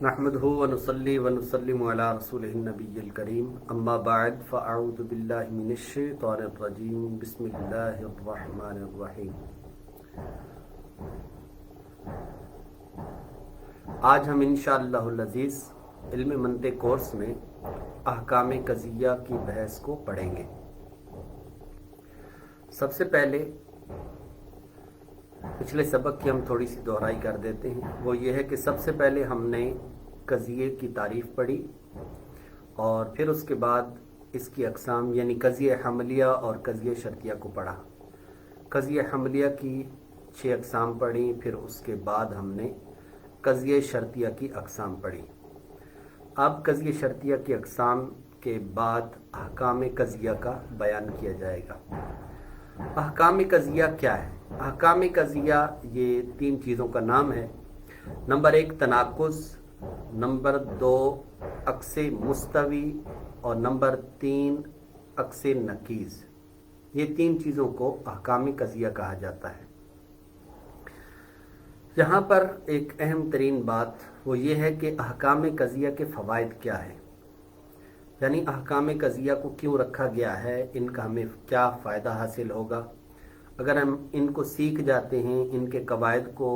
नहमदुहु व नुसल्ली व नुसल्लिमु अला रसूलिहिन नबिय्यिल करीम अम्मा बाद फ़अऊज़ु बिल्लाहि मिनश शैतानिर रजीम बिस्मिल्लाहिर रहमानिर रहीम। आज हम इंशाअल्लाहुल अज़ीज़ इल्म मंतिक़ कोर्स में अहकाम कज़िया की बहस को पढ़ेंगे। सबसे पहले पिछले सबक की हम थोड़ी सी दोहराई कर देते हैं। वो ये है कि सबसे पहले हमने कज़िये की तारीफ़ पढ़ी और फिर उसके बाद इसकी अक़साम यानी कज़िया हमलिया और कज़िया शर्तिया को पढ़ा। कज़िया हमलिया की 6 अक़साम पढ़ी, फिर उसके बाद हमने कज़िया शर्तिया की अक़साम पढ़ी। अब कज़िया शर्तिया की अक़साम के बाद अहकाम कज़िया का बयान किया जाएगा। अहकाम कज़िया क्या है? अहकाम कज़िया ये 3 चीज़ों का नाम है। नंबर 1 तनाकुस, नंबर 2 अक्से मुस्तवी और नंबर 3 अक्से नकीज़। ये 3 चीज़ों को अहकाम कज़िया कहा जाता है। यहाँ पर एक अहम तरीन बात वो ये है कि अहकाम कज़िया के फ़वाइद क्या है, यानी अहकाम कज़िया को क्यों रखा गया है, इनका हमें क्या फ़ायदा हासिल होगा। अगर हम इनको सीख जाते हैं, इनके कवायद को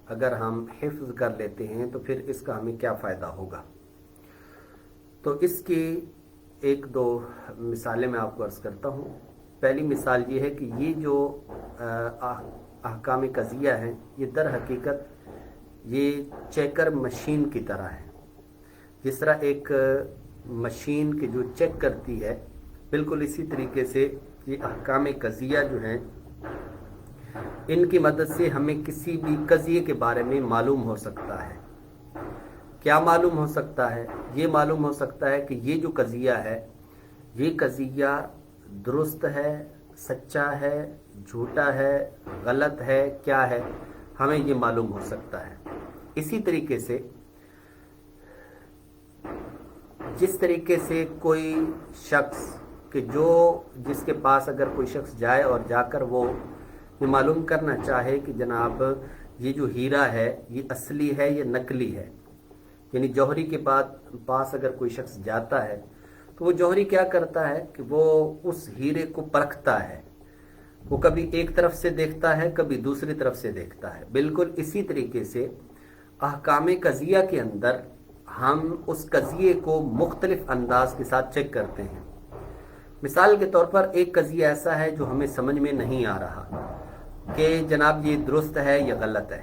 अगर हम हिफ्ज़ कर लेते हैं तो फिर इसका हमें क्या फ़ायदा होगा। तो इसकी 1-2 मिसालें मैं आपको अर्ज़ करता हूँ। पहली मिसाल ये है कि ये जो अहकाम कज़िया हैं ये दर हकीकत ये चेकर मशीन की तरह है। जिस तरह एक मशीन की जो चेक करती है, बिल्कुल इसी तरीके से ये अहकाम कज़िया जो हैं इनकी मदद से हमें किसी भी कज़िये के बारे में मालूम हो सकता है। क्या मालूम हो सकता है? ये मालूम हो सकता है कि ये जो कज़िया है ये कज़िया दुरुस्त है, सच्चा है, झूठा है, गलत है, क्या है, हमें ये मालूम हो सकता है। इसी तरीके से जिस तरीके से कोई शख्स कि जिसके पास अगर कोई शख्स जाए और जाकर वो ये मालूम करना चाहे कि जनाब ये जो हीरा है ये असली है या नकली है, यानी जौहरी के पास अगर कोई शख्स जाता है तो वो जौहरी क्या करता है कि वो उस हीरे को परखता है। वो कभी एक तरफ से देखता है, कभी दूसरी तरफ से देखता है। बिल्कुल इसी तरीके से अहकाम कज़िया के अंदर हम उस कज़िये को मुख्तलिफ अंदाज के साथ चेक करते हैं। मिसाल के तौर पर एक कज़िया ऐसा है जो हमें समझ में नहीं आ रहा कि जनाब ये दुरुस्त है या गलत है,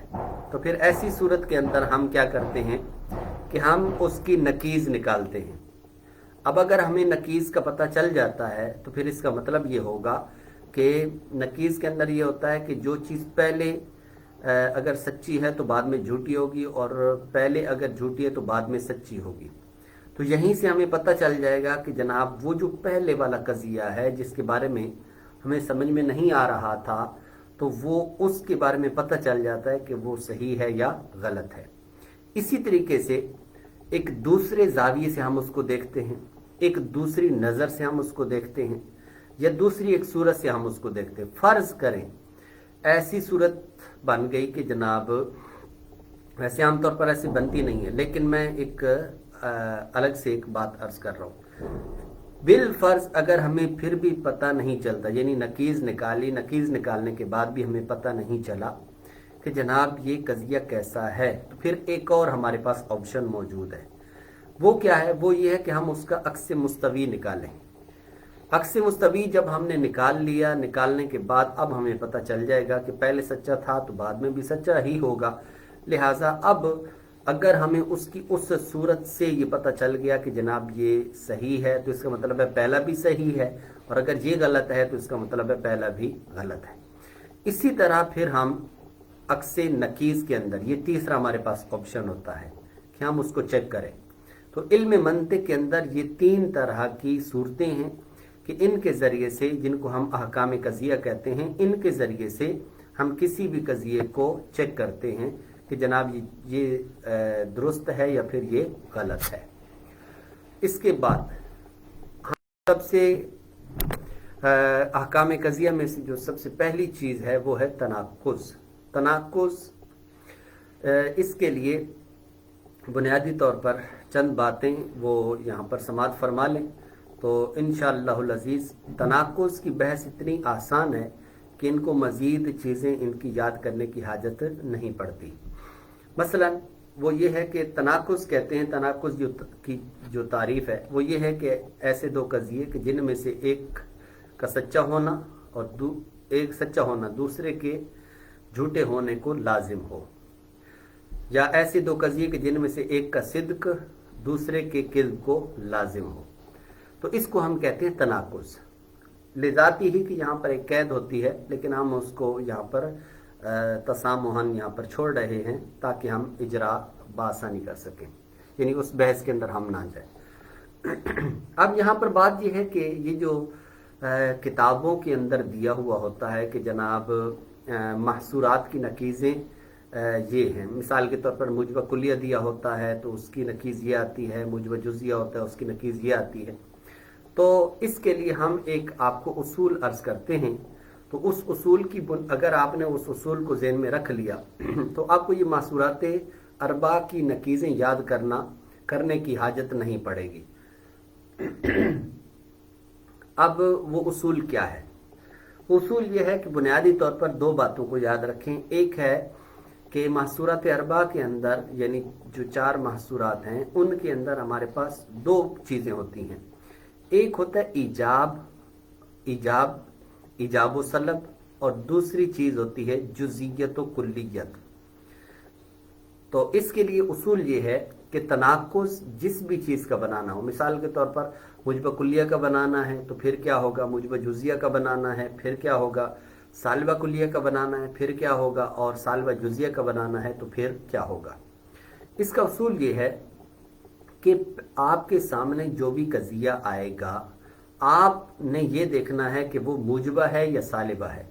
तो फिर ऐसी सूरत के अंदर हम क्या करते हैं कि हम उसकी नकीज़ निकालते हैं। अब अगर हमें नकीज़ का पता चल जाता है तो फिर इसका मतलब ये होगा कि नकीज़ के अंदर ये होता है कि जो चीज़ पहले अगर सच्ची है तो बाद में झूठी होगी और पहले अगर झूठी है तो बाद में सच्ची होगी। तो यहीं से हमें पता चल जाएगा कि जनाब वो जो पहले वाला कज़िया है जिसके बारे में हमें समझ में नहीं आ रहा था, तो वो उसके बारे में पता चल जाता है कि वो सही है या गलत है। इसी तरीके से एक दूसरे ज़ाविये से हम उसको देखते हैं, एक दूसरी नज़र से हम उसको देखते हैं, या दूसरी एक सूरत से हम उसको देखते हैं। फ़र्ज़ करें ऐसी सूरत बन गई कि जनाब वैसे आमतौर पर ऐसी बनती नहीं है, लेकिन मैं एक अलग से एक बात अर्ज कर रहा हूँ। बिल फर्ज अगर हमें फिर भी पता नहीं चलता, यानी नकीज़ निकाली, नकीज़ निकालने के बाद भी हमें पता नहीं चला कि जनाब ये कज़िया कैसा है, तो फिर एक और हमारे पास ऑप्शन मौजूद है। वो क्या है? वो ये है कि हम उसका अक्स मुस्तवी निकालें। अक्स मुस्तवी जब हमने निकाल लिया, निकालने के बाद अब हमें पता चल जाएगा कि पहले सच्चा था तो बाद में भी सच्चा ही होगा। लिहाजा अब अगर हमें उसकी उस सूरत से ये पता चल गया कि जनाब ये सही है तो इसका मतलब है पहला भी सही है, और अगर ये गलत है तो इसका मतलब है पहला भी गलत है। इसी तरह फिर हम अक्से नकीज़ के अंदर ये तीसरा हमारे पास ऑप्शन होता है कि हम उसको चेक करें। तो इल्म मंतिक़ के अंदर ये 3 तरह की सूरतें हैं कि इनके ज़रिए से, जिनको हम अहकाम कज़िया कहते हैं, इनके ज़रिए से हम किसी भी कज़िये को चेक करते हैं कि जनाब ये दुरुस्त है या फिर ये गलत है। इसके बाद सबसे अहकाम कज़िया में से जो सबसे पहली चीज़ है वो है तनाकुस। तनाकुस इसके लिए बुनियादी तौर पर चंद बातें वो यहाँ पर समाअत फरमा लें तो इंशाअल्लाहुल अज़ीज़ तनाक़ुज़ की बहस इतनी आसान है कि इनको मज़ीद चीज़ें इनकी याद करने की हाजत नहीं पड़ती। मसलन वो ये है कि तनाक़ुज़ कहते हैं, तनाक़ुज़ की जो तारीफ़ है वो ये है कि ऐसे दो कज़िये कि जिनमें से एक का सच्चा होना और एक सच्चा होना दूसरे के झूठे होने को लाजिम हो, या ऐसे दो कज़िये कि जिनमें से एक का सिद्क दूसरे के किज़्ब को लाजिम हो, तो इसको हम कहते हैं तनाक़ुज़। लिज़ाती ही कि यहाँ पर एक कैद होती है, लेकिन हम उसको यहाँ पर तसामुहन यहाँ पर छोड़ रहे हैं ताकि हम इजरा बासानी कर सकें, यानी उस बहस के अंदर हम ना जाए। अब यहाँ पर बात यह है कि ये जो किताबों के अंदर दिया हुआ होता है कि जनाब महसूरात की नकीज़ें ये हैं, मिसाल के तौर पर मुजबा कुलिया दिया होता है तो उसकी नकीज़ ये आती है, मुजबा जुज़िया होता है उसकी नकीज़ ये आती है। तो इसके लिए हम एक आपको उसूल अर्ज़ करते हैं, तो उस उसूल की अगर आपने उस उसूल को ज़हन में रख लिया तो आपको ये महसूरात अरबा की नकीज़ें याद करने की हाजत नहीं पड़ेगी। अब वो उसूल क्या है? उसूल ये है कि बुनियादी तौर पर दो बातों को याद रखें। एक है कि महसूरात अरबा के अंदर, यानी जो चार महसूरात हैं उनके अंदर हमारे पास दो चीज़ें होती हैं। एक होता है ईजाब व सलब, और दूसरी चीज़ होती है जुज़ियत व कुल्लियत। तो इसके लिए उसूल ये है कि तनाक़ुज़ जिस भी चीज़ का बनाना हो, मिसाल के तौर पर मुजबा कुल्लिया का बनाना है तो फिर क्या होगा, मुजबा जुज़िया का बनाना है फिर क्या होगा, सालिबा कुल्लिया का बनाना है फिर क्या होगा, और सालिबा जुज़िया का बनाना है तो फिर क्या होगा। इसका उसूल ये है कि आपके सामने जो भी कज़िया आएगा आपने ये देखना है कि वो मुजबा है या सालिबा है।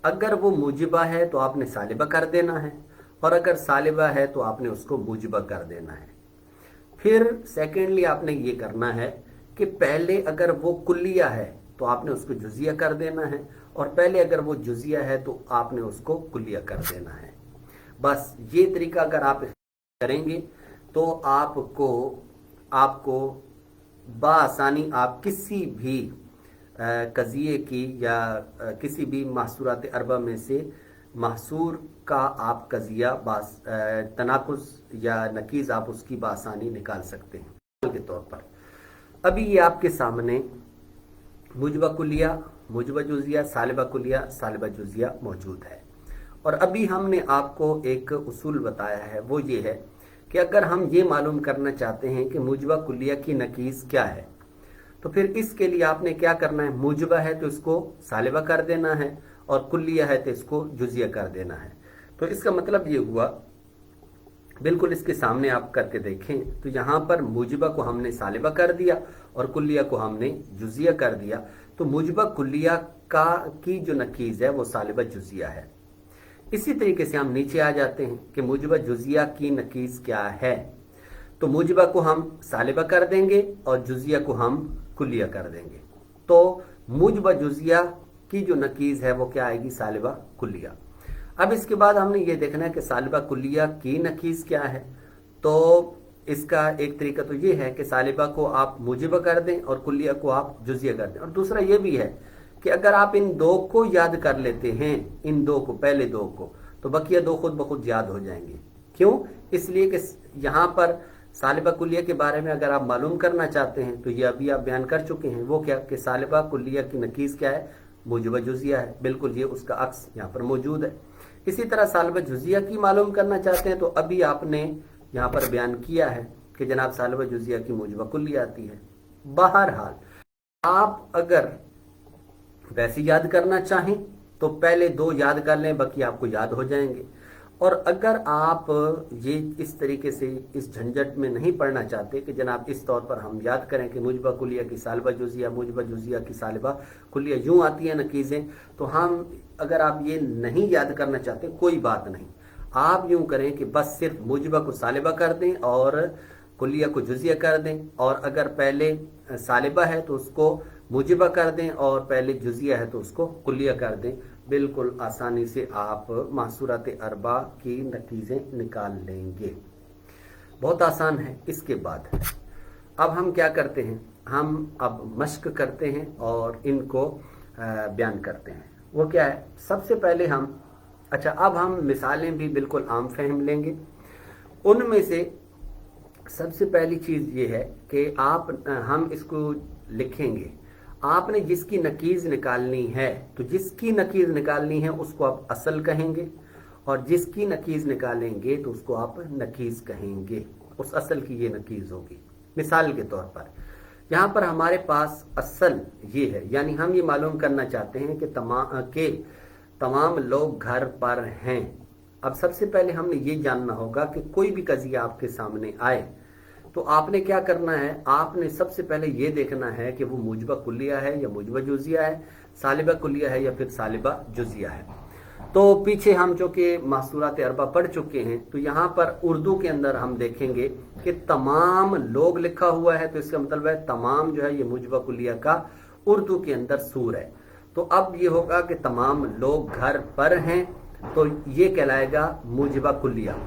अगर वो मुजबा है तो आपने सालिबा कर देना है, और अगर सालिबा है तो आपने उसको मुजबा कर देना है। फिर सेकेंडली आपने ये करना है कि पहले अगर वो कुल्लिया है तो आपने उसको जुज़िया कर देना है, और पहले अगर वो जुज़िया है तो आपने उसको कुल्लिया कर देना है। बस ये तरीका अगर आप करेंगे तो आपको बासानी आप किसी भी कज़िये की या किसी भी महसूरात अरबा में से महसूर का आप कज़िया तनाक़ुज़ या नकीज़ आप उसकी बासानी निकाल सकते हैं। के तौर पर अभी ये आपके सामने मुजबा कुलिया, मुजबा जुज़िया, सालिबा कुलिया, सालिबा जुज़िया मौजूद है, और अभी हमने आपको एक उसूल बताया है, वो ये है कि अगर हम ये मालूम करना चाहते हैं कि मुजबा कुलिया की नकीज़ क्या है तो फिर इसके लिए आपने क्या करना है, मुजबा है तो इसको सालिबा कर देना है, और कुल्लिया है तो इसको जुज़िया कर देना है। तो इसका मतलब ये हुआ, बिल्कुल इसके सामने आप करके देखें तो यहाँ पर मुजबा को हमने सालिबा कर दिया और कुल्लिया को हमने जुज़िया कर दिया। तो मुजबा कुल्लिया की जो नकीज़ है वो सालिबा जुज़िया है। इसी तरीके से हम नीचे आ जाते हैं कि मुजबा जुज़िया की नकीज़ क्या है। तो मुजबा को हम सालिबा कर देंगे और जुज़िया को हम कुल्लिया कर देंगे। तो मुजबा जुज़िया की जो नकीज़ है वो क्या आएगी, सालिबा कुल्लिया। अब इसके बाद हमने ये देखना है कि सालिबा कुल्लिया की नकीज़ क्या है। तो इसका एक तरीका तो ये है कि सालिबा को आप मुजबा कर दें और कुल्लिया को आप जुज़िया कर दें, और दूसरा ये भी है कि अगर आप इन दो को याद कर लेते हैं, इन दो को, पहले दो को, तो बकिया दो खुद ब खुद याद हो जाएंगे। क्यों? इसलिए कि यहाँ पर सालिबा कुल्लिया के बारे में अगर आप मालूम करना चाहते हैं तो ये अभी आप बयान कर चुके हैं। वो क्या कि सालिबा कुल्लिया की नकीज़ क्या है, मुजबा जुज़िया है। बिल्कुल ये उसका अक्स यहाँ पर मौजूद है। इसी तरह सालिबा जुज़िया की मालूम करना चाहते हैं तो अभी आपने यहाँ पर बयान किया है कि जनाब सालिबा जुज़िया की मुजबा कुल्लिया आती है। बहरहाल आप अगर वैसे याद करना चाहें तो पहले दो याद कर लें, बाकी आपको याद हो जाएंगे। और अगर आप ये इस तरीके से इस झंझट में नहीं पढ़ना चाहते कि जनाब इस तौर पर हम याद करें कि मुजबा कुलिया की सालिबा जुज़िया, मुजबा जुज़िया की सालिबा कुलिया यूँ आती है नकीज़ें, तो अगर आप ये नहीं याद करना चाहते कोई बात नहीं, आप यूँ करें कि बस सिर्फ मुजबा को सालिबा कर दें और कुलिया को जुज़िया कर दें, और अगर पहले सालिबा है तो उसको मुजबा कर दें और पहले जुज़िया है तो उसको कुलिया कर दें। बिल्कुल आसानी से आप महसूरात अरबा की नतीजे निकाल लेंगे। बहुत आसान है। इसके बाद अब हम क्या करते हैं, हम अब मश्क करते हैं और इनको बयान करते हैं। वो क्या है, सबसे पहले हम अब हम मिसालें भी बिल्कुल आम फहम लेंगे। उनमें से सबसे पहली चीज़ ये है कि हम इसको लिखेंगे। आपने जिसकी नकीज़ निकालनी है, तो जिसकी नकीज़ निकालनी है उसको आप असल कहेंगे, और जिसकी नकीज़ निकालेंगे तो उसको आप नकीज़ कहेंगे। उस असल की ये नकीज़ होगी। मिसाल के तौर पर यहाँ पर हमारे पास असल ये है, यानी हम ये मालूम करना चाहते हैं कि तमाम लोग घर पर हैं। अब सबसे पहले हमने ये जानना होगा कि कोई भी कज़िया आपके सामने आए तो आपने क्या करना है, आपने सबसे पहले ये देखना है कि वो मूजबा कुल्लिया है या मूजबा जुजिया है, सालिबा कुल्लिया है या फिर सालिबा जुजिया है। तो पीछे हम जो कि मासूरात अरबा पढ़ चुके हैं, तो यहाँ पर उर्दू के अंदर हम देखेंगे कि तमाम लोग लिखा हुआ है, तो इसका मतलब है तमाम जो है ये मूजबा कुल्लिया का उर्दू के अंदर सूर है। तो अब ये होगा कि तमाम लोग घर पर हैं, तो ये कहलाएगा मूजबा कुल्लिया।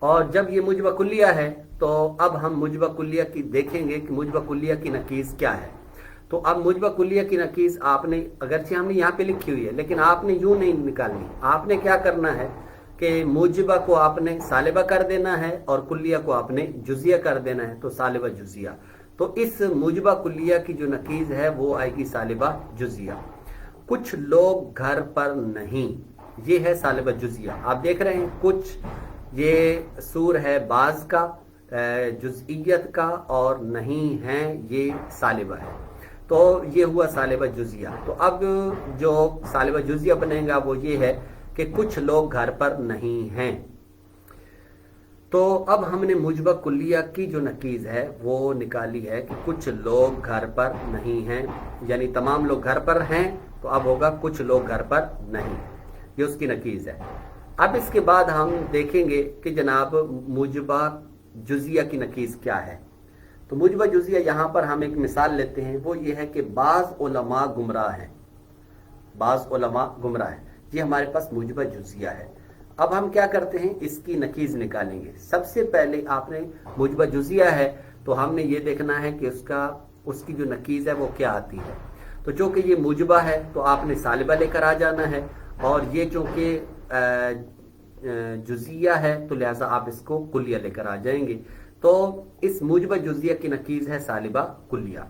और जब ये मूजबा कुल्लिया है तो अब हम मूजबा कुल्लिया की देखेंगे कि मूजबा कुल्लिया की नकीज़ क्या है। तो अब मूजबा कुल्लिया की नकीज़ आपने, अगरचे हमने यहाँ पे लिखी हुई है, लेकिन आपने यूं नहीं निकालनी। आपने क्या करना है कि मूजबा को आपने सालिबा कर देना है और कुल्लिया को आपने जुजिया कर देना है, तो सालिबा जुजिया। तो इस मूजबा कुल्लिया की जो नकीज़ है वो आएगी सालिबा जुजिया। कुछ लोग घर पर नहीं, ये है सालिबा जुजिया। आप देख रहे हैं कुछ, ये सूर है बाज का, जुज़इयत का, और नहीं है ये सालिबा है। तो ये हुआ सालिबा जुजिया। तो अब जो सालिबा जुजिया बनेगा वो ये है कि कुछ लोग घर पर नहीं हैं। तो अब हमने मूजबा कुल्लिया की जो नकीज़ है वो निकाली है कि कुछ लोग घर पर नहीं हैं, यानी तमाम लोग घर पर हैं, तो अब होगा कुछ लोग घर पर नहीं, ये उसकी नकीज़ है। अब इसके बाद हम देखेंगे कि जनाब मूजबा जुजिया की नकीज़ क्या है। तो मूजबा जुजिया यहाँ पर हम एक मिसाल लेते हैं, वो ये है कि बाज़ उलमा गुमराह हैं, बाज़ उलमा गुमराह है, ये हमारे पास मूजबा जुजिया है। अब हम क्या करते हैं, इसकी नकीज़ निकालेंगे। सबसे पहले आपने मूजबा जुजिया है तो हमने ये देखना है कि उसकी जो नकीज़ है वो क्या आती है। तो चूँकि ये मूजबा है तो आपने सालिबा लेकर आ जाना है, और ये चूँकि जुजिया है तो लिहाजा आप इसको कुल्लिया लेकर आ जाएंगे। तो इस मूजबा जुजिया की नकीज़ है सालिबा कुल्लिया।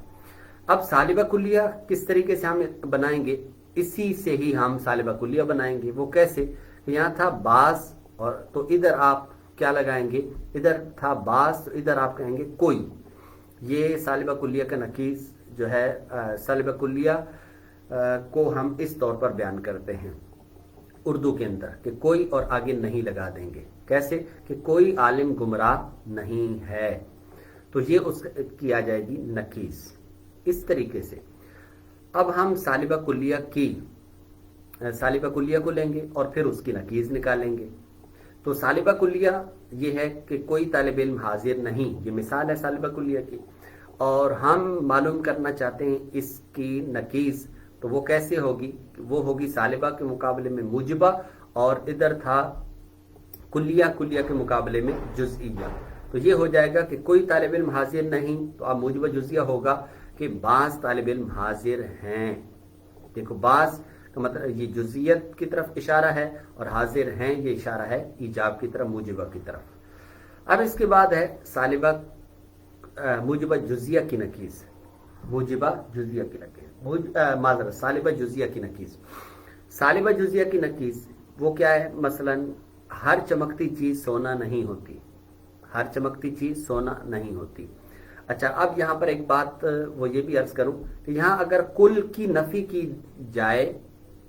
अब सालिबा कुल्लिया किस तरीके से हम बनाएंगे, इसी से ही हम सालिबा कुल्लिया बनाएंगे। वो कैसे, यहाँ था बास, और तो इधर आप क्या लगाएंगे, इधर था बास, तो इधर आप कहेंगे कोई। ये सालिबा कुल्लिया का नकीज़ जो है, सालिबा कुल्लिया को हम इस तौर पर बयान करते हैं उर्दू के अंदर कि कोई और आगे नहीं लगा देंगे। कैसे कि कोई आलिम गुमराह नहीं है, तो ये उसकी आ जाएगी नकीज़ इस तरीके से। अब हम सालिबा कुल्लिया को लेंगे और फिर उसकी नकीज़ निकालेंगे। तो सालिबा कुल्लिया ये है कि कोई तालिब इल्म हाजिर नहीं, ये मिसाल है सालिबा कुल्लिया की, और हम मालूम करना चाहते हैं इसकी नकीज़। तो वो कैसे होगी, वो होगी सालिबा के मुकाबले में मूजबा, और इधर था कुल्लिया के मुकाबले में जुज़इया। तो ये हो जाएगा कि कोई तालिब इल्म हाजिर नहीं, तो अब मूजबा जुज़इया होगा कि बाज़ तालिब इल्म हाजिर हैं। देखो बाज़ का मतलब ये जुज़इयत की तरफ इशारा है, और हाजिर हैं ये इशारा है ईजाब की तरफ, मूजबा की तरफ। अब इसके बाद है मूजबा जुज़इया की नकीज़, मूजबा जुज़इया की नकीज़, सालिबा जुज़इया की नकीज़। सालिबा जुज़इया की नकीज़ वो क्या है, मसलन हर चमकती चीज़ सोना नहीं होती, हर चमकती चीज़ सोना नहीं होती। अच्छा, अब यहाँ पर एक बात वो ये भी अर्ज करूं कि यहाँ अगर कुल की नफ़ी की जाए,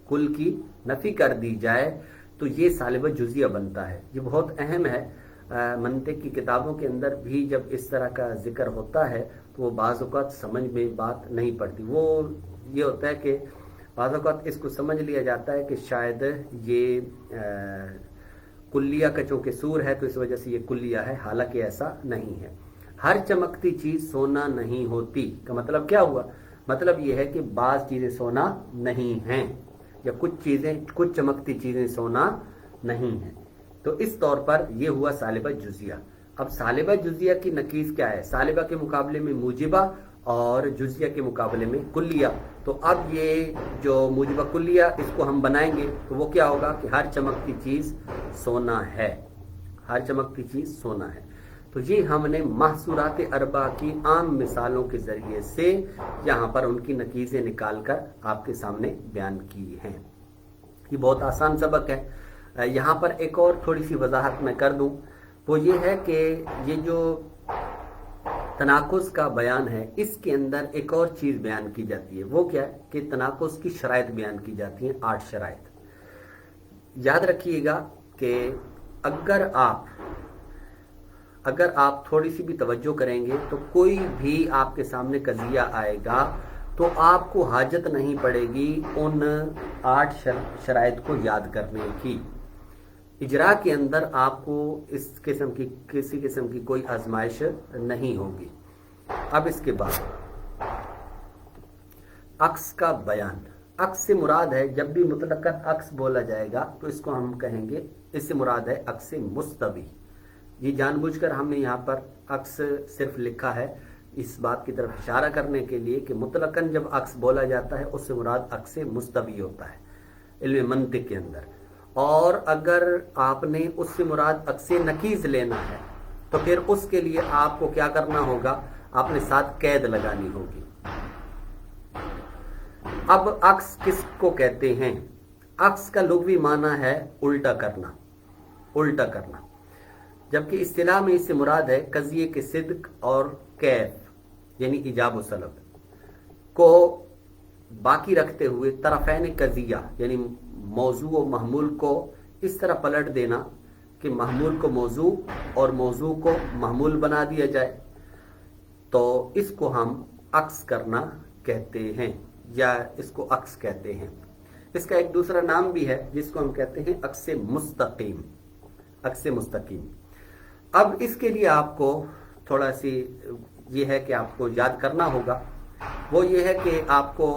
कुल की नफ़ी कर दी जाए, तो ये सालिबा जुज़इया बनता है। ये बहुत अहम है। मंतिक की किताबों के अंदर भी जब इस तरह का जिक्र होता है तो वो बाज़ औक़ात समझ में बात नहीं पड़ती। वो ये होता है कि बाज़ औक़ात इसको समझ लिया जाता है कि शायद ये कुल्लिया का चूँकि सूर है तो इस वजह से ये कुल्लिया है, हालांकि ऐसा नहीं है। हर चमकती चीज़ सोना नहीं होती का मतलब क्या हुआ, मतलब ये है कि बाज़ चीज़ें सोना नहीं हैं, या कुछ चमकती चीज़ें सोना नहीं हैं। तो इस तौर पर यह हुआ सालिबा जुज़िया। अब सालिबा जुजिया की नकीज क्या है? सालिबा के मुकाबले में मूजिबा और जुजिया के मुकाबले में कुल्लिया। तो अब ये जो मूजिबा कुल्लिया इसको हम बनाएंगे तो वो क्या होगा कि हर चमकती चीज सोना है, हर चमकती चीज सोना है। तो ये हमने महसूरात अरबा की आम मिसालों के जरिए से यहाँ पर उनकी नकीजें निकाल कर आपके सामने बयान की हैं। ये बहुत आसान सबक है। यहाँ पर एक और थोड़ी सी वजाहत मैं कर दूं, वो ये है कि ये जो तनाकुस का बयान है इसके अंदर एक और चीज बयान की जाती है। वो क्या है कि तनाकुस की शराइत बयान की जाती हैं, 8 शराइत। याद रखिएगा कि अगर आप थोड़ी सी भी तवज्जो करेंगे तो कोई भी आपके सामने कजिया आएगा तो आपको हाजत नहीं पड़ेगी उन 8 शराइत को याद करने की। इजरा के अंदर आपको इस किस्म की किसी किस्म की कोई आजमाइश नहीं होगी। अब इसके बाद अक्स का बयान। अक्स से मुराद है, जब भी मुतलकन अक्स बोला जाएगा तो इसको हम कहेंगे, इससे मुराद है अक्स मुस्तवी। ये जानबूझकर हमने यहाँ पर अक्स सिर्फ लिखा है इस बात की तरफ इशारा करने के लिए कि मुतलकन जब अक्स बोला जाता है उससे मुराद अक्स मुस्तवी होता है इल्म मंतिक के अंदर। और अगर आपने उससे मुराद अक्स नकीज लेना है तो फिर उसके लिए आपको क्या करना होगा, आपने साथ कैद लगानी होगी। अब अक्स किसको कहते हैं? अक्स का लुग़वी माना है उल्टा करना, उल्टा करना, जबकि इस्तिलाह में इससे मुराद है कज़िये के सिद्क और कैफ यानी इजाब व सलब को बाकी रखते हुए तरफ़ैन कज़िया यानी मौजू व महमूल को इस तरह पलट देना कि महमूल को मौजू और मौजू को महमूल बना दिया जाए। तो इसको हम अक्स करना कहते हैं या इसको अक्स कहते हैं। इसका एक दूसरा नाम भी है जिसको हम कहते हैं अक्स मुस्तकीम, अक्स मुस्तकीम। अब इसके लिए आपको थोड़ा सी ये है कि आपको याद करना होगा, वो ये है कि आपको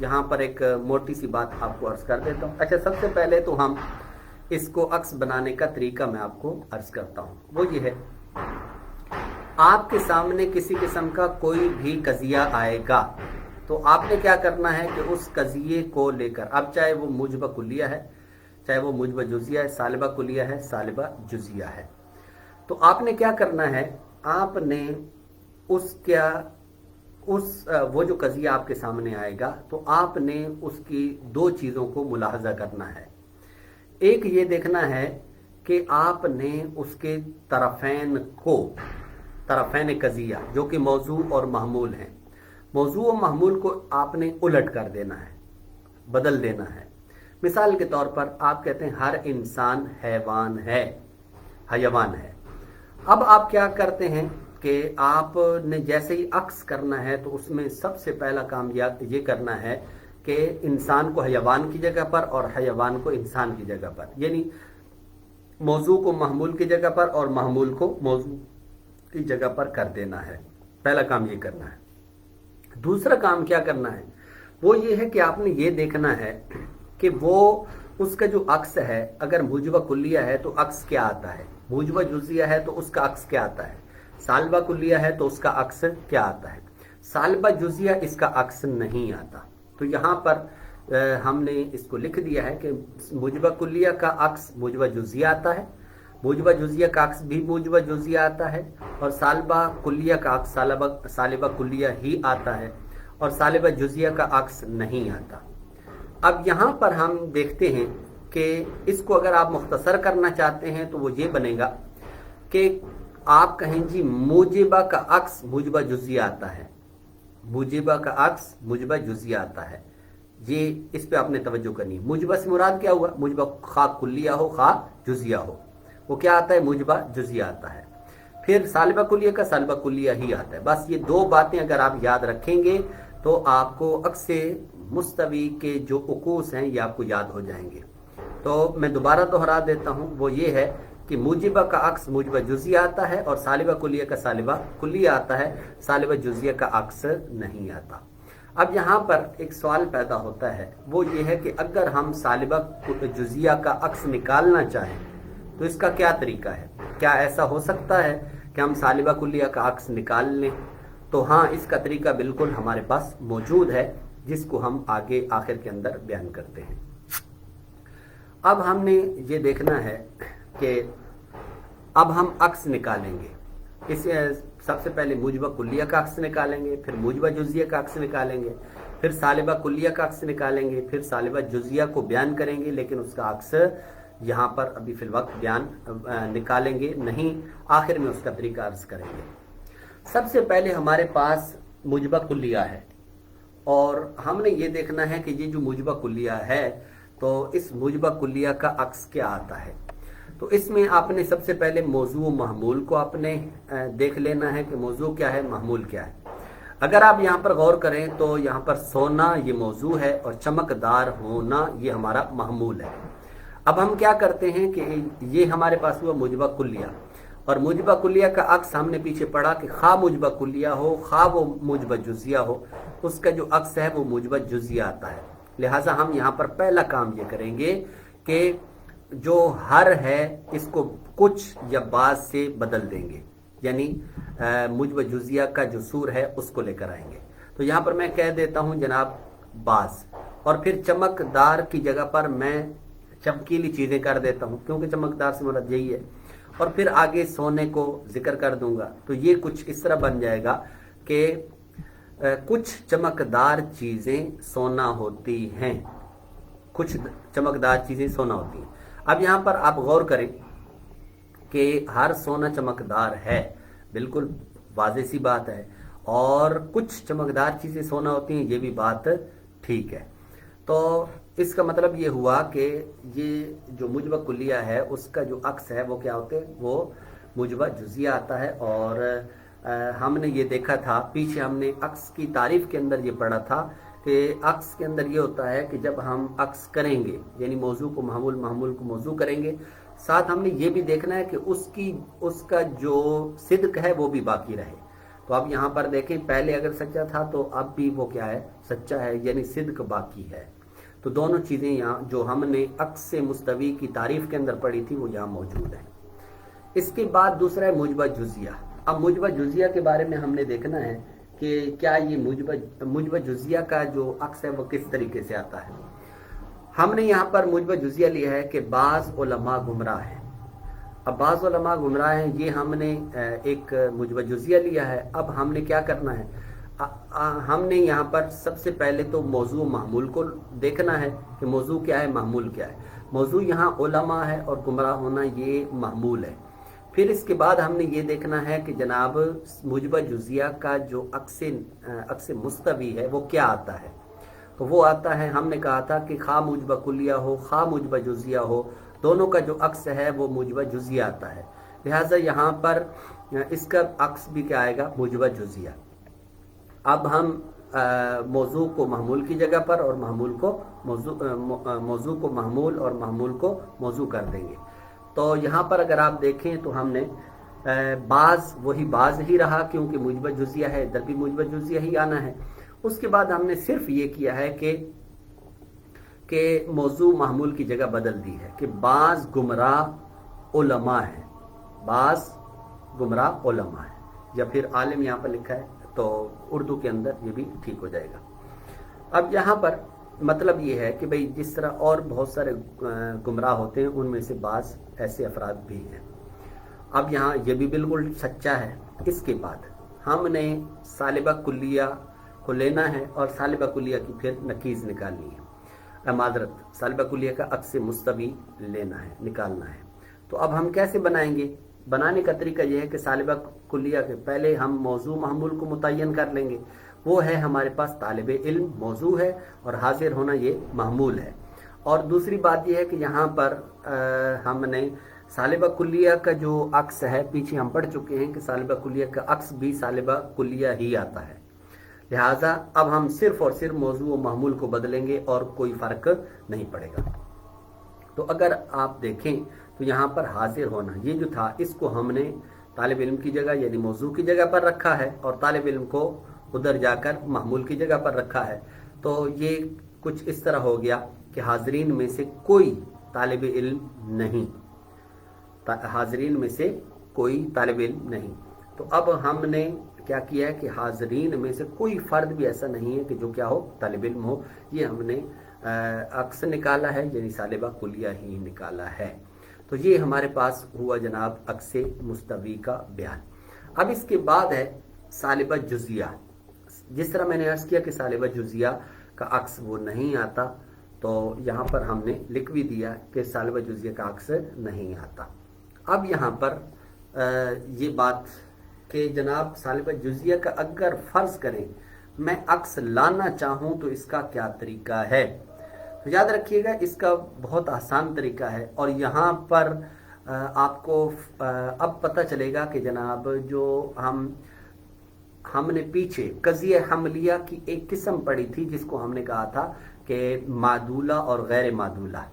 यहाँ पर एक मोटी सी बात आपको अर्ज कर देता हूँ। अच्छा, सबसे पहले तो हम इसको अक्स बनाने का तरीका मैं आपको अर्ज करता हूँ। वो ये है, आपके सामने किसी किस्म का कोई भी कजिया आएगा तो आपने क्या करना है कि उस कजिए को लेकर, अब चाहे वो मुजबा कुलिया है, चाहे वो मुजबा जुजिया है, सालिबा कुलिया है, सालिबा जुजिया है, तो आपने क्या करना है, आपने वो जो कजिया आपके सामने आएगा तो आपने उसकी 2 चीज़ों को मुलाहजा करना है। एक ये देखना है कि आपने उसके तरफ़ैन कजिया जो कि मौजू और महमूल हैं, मौजू और महमूल को आपने उलट कर देना है, बदल देना है। मिसाल के तौर पर आप कहते हैं हर इंसान हैवान है, हयवान है। अब आप क्या करते हैं कि आपने जैसे ही अक्स करना है तो उसमें सबसे पहला काम ये करना है कि इंसान को हयवान की जगह पर और हयवान को इंसान की जगह पर, यानी मौजू को महमूल की जगह पर और महमूल को मौजू की जगह पर कर देना है। पहला काम ये करना है। दूसरा काम क्या करना है, वो ये है कि आपने ये देखना है कि वो उसका जो अक्स है, अगर मुजबा कुल्लिया है तो अक्स क्या आता है, मुजबा जुजिया है तो उसका अक्स क्या आता है, सालिबा कुल्लिया है तो उसका अक्स क्या आता है, सालिबा जुजिया इसका अक्स नहीं आता। तो यहाँ पर हमने इसको लिख दिया है कि मुजबा कुल्लिया का अक्स मुजबा जुजिया आता है, मुजबा जुजिया का अक्स भी मुजबा जुजिया आता है, और सालिबा कुल्लिया का अक्स सालिबा कुल्लिया ही आता है, और सालिबा जुजिया का अक्स नहीं आता। अब यहाँ पर हम देखते हैं कि इसको अगर आप मुख्तसर करना चाहते हैं तो वो ये बनेगा कि आप कहें जी मुजिबा का अक्स मुजबा जुजिया आता है, मुजिबा का अक्स मुजबा जुजिया आता है। ये इस पे आपने तवज्जो करनी है। मुजबा से मुराद क्या हुआ, मुजबा खा कुल्लिया हो खा जुजिया हो, वो क्या आता है, मुजबा जुजिया आता है। फिर सालिबा कुल्लिया का सालिबा कुल्लिया ही आता है। बस ये 2 बातें अगर आप याद रखेंगे तो आपको अक्स मुस्तवी के जो उकूस हैं ये आपको याद हो जाएंगे। तो मैं दोबारा दोहरा देता हूँ, वो ये है कि मुजिबा का अक्स मुजबा जुजिया आता है और सालिबा कुलिया का सालिबा कुलिया आता है, सालिबा जुजिया का अक्स नहीं आता। अब यहाँ पर एक सवाल पैदा होता है, वो ये है कि अगर हम सालिबा जुजिया का अक्स निकालना चाहें तो इसका क्या तरीका है। کیا ایسا ہو سکتا ہے کہ ہم سالبہ کلیہ کا عکس نکال لیں؟ تو ہاں، اس کا طریقہ بالکل ہمارے پاس موجود ہے، جس کو ہم آگے آخر کے اندر بیان کرتے ہیں۔ اب ہم نے یہ دیکھنا ہے کہ اب ہم عکس نکالیں گے۔ اس سب سے پہلے موجبہ کلیہ کا عکس نکالیں گے، پھر موجبہ جزیہ کا عکس نکالیں گے، پھر سالبہ کلیہ کا عکس نکالیں گے، پھر سالبہ جزیہ کو بیان کریں گے، لیکن اس کا عکس یہاں پر ابھی فی الوقت بیان نکالیں گے نہیں، آخر میں اس کا طریقہ عرض کریں گے۔ سب سے پہلے ہمارے پاس موجبہ کلیہ ہے، اور ہم نے یہ دیکھنا ہے کہ یہ جو موجبہ کلیہ ہے تو اس موجبہ کلیہ کا عکس کیا آتا ہے۔ تو اس میں آپ نے سب سے پہلے موضوع و محمول کو آپ نے دیکھ لینا ہے کہ موضوع کیا ہے، محمول کیا ہے۔ اگر آپ یہاں پر غور کریں تو یہاں پر سونا یہ موضوع ہے اور چمکدار ہونا یہ ہمارا محمول ہے۔ اب ہم کیا کرتے ہیں کہ یہ ہمارے پاس ہوا موجبہ کلیہ، اور موجبہ کلیہ کا عکس ہم نے پیچھے پڑھا کہ خواہ موجبہ کلیہ ہو خواہ وہ موجبہ جزیہ ہو، اس کا جو عکس ہے وہ موجبہ جزیہ آتا ہے۔ لہٰذا ہم یہاں پر پہلا کام یہ کریں گے کہ جو ہر ہے اس کو کچھ یا بعض سے بدل دیں گے، یعنی موجبہ جزیہ کا جو سور ہے اس کو لے کر آئیں گے۔ تو یہاں پر میں کہہ دیتا ہوں جناب بعض، اور پھر چمکدار کی جگہ پر میں چمکیلی چیزیں کر دیتا ہوں، کیونکہ چمکدار سے مراد یہی ہے، اور پھر آگے سونے کو ذکر کر دوں گا۔ تو یہ کچھ اس طرح بن جائے گا کہ کچھ چمکدار چیزیں سونا ہوتی ہیں، کچھ چمکدار چیزیں سونا ہوتی ہیں۔ اب یہاں پر آپ غور کریں کہ ہر سونا چمکدار ہے، بالکل واضح سی بات ہے، اور کچھ چمکدار چیزیں سونا ہوتی ہیں، یہ بھی بات ٹھیک ہے۔ تو اس کا مطلب یہ ہوا کہ یہ جو موجبہ کلیہ ہے اس کا جو عکس ہے وہ کیا ہوتے ہیں، وہ موجبہ جزیہ آتا ہے۔ اور ہم نے یہ دیکھا تھا پیچھے، ہم نے عکس کی تعریف کے اندر یہ پڑھا تھا کہ عکس کے اندر یہ ہوتا ہے کہ جب ہم عکس کریں گے یعنی موضوع کو محمول، محمول کو موضوع کریں گے، ساتھ ہم نے یہ بھی دیکھنا ہے کہ اس کا جو صدق ہے وہ بھی باقی رہے۔ تو اب یہاں پر دیکھیں، پہلے اگر سچا تھا تو اب بھی وہ کیا ہے، سچا ہے، یعنی صدق باقی ہے۔ تو دونوں چیزیں یہاں جو ہم نے عکس مستوی کی تعریف کے اندر پڑھی تھی وہ یہاں موجود ہیں۔ اس کے بعد دوسرا ہے موجبہ جزیہ۔ اب موجبہ جزیہ کے بارے میں ہم نے دیکھنا ہے کہ کیا یہ موجبہ جزیہ کا جو عکس ہے وہ کس طریقے سے آتا ہے۔ ہم نے یہاں پر موجبہ جزیہ لیا ہے کہ بعض علماء گمراہ ہیں۔ اب بعض علماء گمراہ ہیں، یہ ہم نے ایک موجبہ جزیہ لیا ہے۔ اب ہم نے کیا کرنا ہے، ہم نے یہاں پر سب سے پہلے تو موضوع محمول کو دیکھنا ہے کہ موضوع کیا ہے، محمول کیا ہے۔ موضوع یہاں علماء ہے اور گمراہ ہونا یہ محمول ہے۔ پھر اس کے بعد ہم نے یہ دیکھنا ہے کہ جناب موجبہ جزیہ کا جو عکس مستوی ہے وہ کیا آتا ہے۔ تو وہ آتا ہے، ہم نے کہا تھا کہ خواہ موجبہ کلیہ ہو خواہ موجبہ جزیہ ہو، دونوں کا جو عکس ہے وہ موجبہ جزیہ آتا ہے۔ لہٰذا یہاں پر اس کا عکس بھی کیا آئے گا، موجبہ جزیہ۔ اب ہم موضوع کو محمول کی جگہ پر اور موضوع کو محمول اور محمول کو موضوع کر دیں گے۔ تو یہاں پر اگر آپ دیکھیں تو ہم نے بعض، وہی بعض ہی رہا کیونکہ موجبہ جزیہ ہے، ادھر بھی موجبہ جزیہ ہی آنا ہے۔ اس کے بعد ہم نے صرف یہ کیا ہے کہ موضوع محمول کی جگہ بدل دی ہے کہ بعض گمراہ علماء ہیں، بعض گمراہ علماء ہیں، یا پھر عالم یہاں پر لکھا ہے تو اردو کے اندر یہ بھی ٹھیک ہو جائے گا۔ اب یہاں پر مطلب یہ ہے کہ بھئی جس طرح اور بہت سارے گمراہ ہوتے ہیں ان میں سے بعض ایسے افراد بھی ہیں۔ اب یہاں یہ بھی بالکل سچا ہے۔ اس کے بعد ہم نے سالبہ کلیہ کو لینا ہے اور سالبہ کلیہ کی پھر نقیض نکالنی ہے، معذرت، سالبہ کلیہ کا عکس مستوی لینا ہے، نکالنا ہے۔ تو اب ہم کیسے بنائیں گے؟ بنانے کا طریقہ یہ ہے کہ سالبہ کلیہ کے پہلے ہم موضوع محمول کو متعین کر لیں گے۔ وہ ہے ہمارے پاس طالب علم موضوع ہے اور حاضر ہونا یہ محمول ہے۔ اور دوسری بات یہ ہے کہ یہاں پر ہم نے سالبہ کلیہ کا جو عکس ہے، پیچھے ہم پڑھ چکے ہیں کہ سالبہ کلیہ کا عکس بھی سالبہ کلیہ ہی آتا ہے۔ لہٰذا اب ہم صرف اور صرف موضوع و محمول کو بدلیں گے اور کوئی فرق نہیں پڑے گا۔ تو اگر آپ دیکھیں تو یہاں پر حاضر ہونا یہ جو تھا، اس کو ہم نے طالب علم کی جگہ یعنی موضوع کی جگہ پر رکھا ہے اور طالب علم کو ادھر جا کر محمول کی جگہ پر رکھا ہے۔ تو یہ کچھ اس طرح ہو گیا کہ حاضرین میں سے کوئی طالب علم نہیں، حاضرین میں سے कोई तालिब इल्म नहीं। तो अब हमने क्या किया है कि हाजरीन में से कोई फ़र्द भी ऐसा नहीं है कि जो क्या हो, तालिब इल्म हो। ये हमने अक्स निकाला है, यानी सालिबा कुलिया ही निकाला है। तो ये हमारे पास हुआ जनाब अक्से मुस्तवी का बयान। अब इसके बाद है सालिबा जुजिया। जिस तरह मैंने अर्ज़ किया कि सालिबा जुजिया का अक्स वो नहीं आता, तो यहाँ पर हमने लिख भी दिया कि सालिबा जुजिया का अक्स नहीं आता। अब यहाँ पर ये बात कि जनाब सालिबा जुजिया का अगर फ़र्ज़ करें मैं अक्स लाना चाहूँ तो इसका क्या तरीका है। तो याद रखिएगा इसका बहुत आसान तरीका है, और यहाँ पर आपको अब पता चलेगा कि जनाब जो हमने पीछे कज़िया हमलिया की एक किस्म पढ़ी थी जिसको हमने कहा था कि मादूला और गैर मादूला,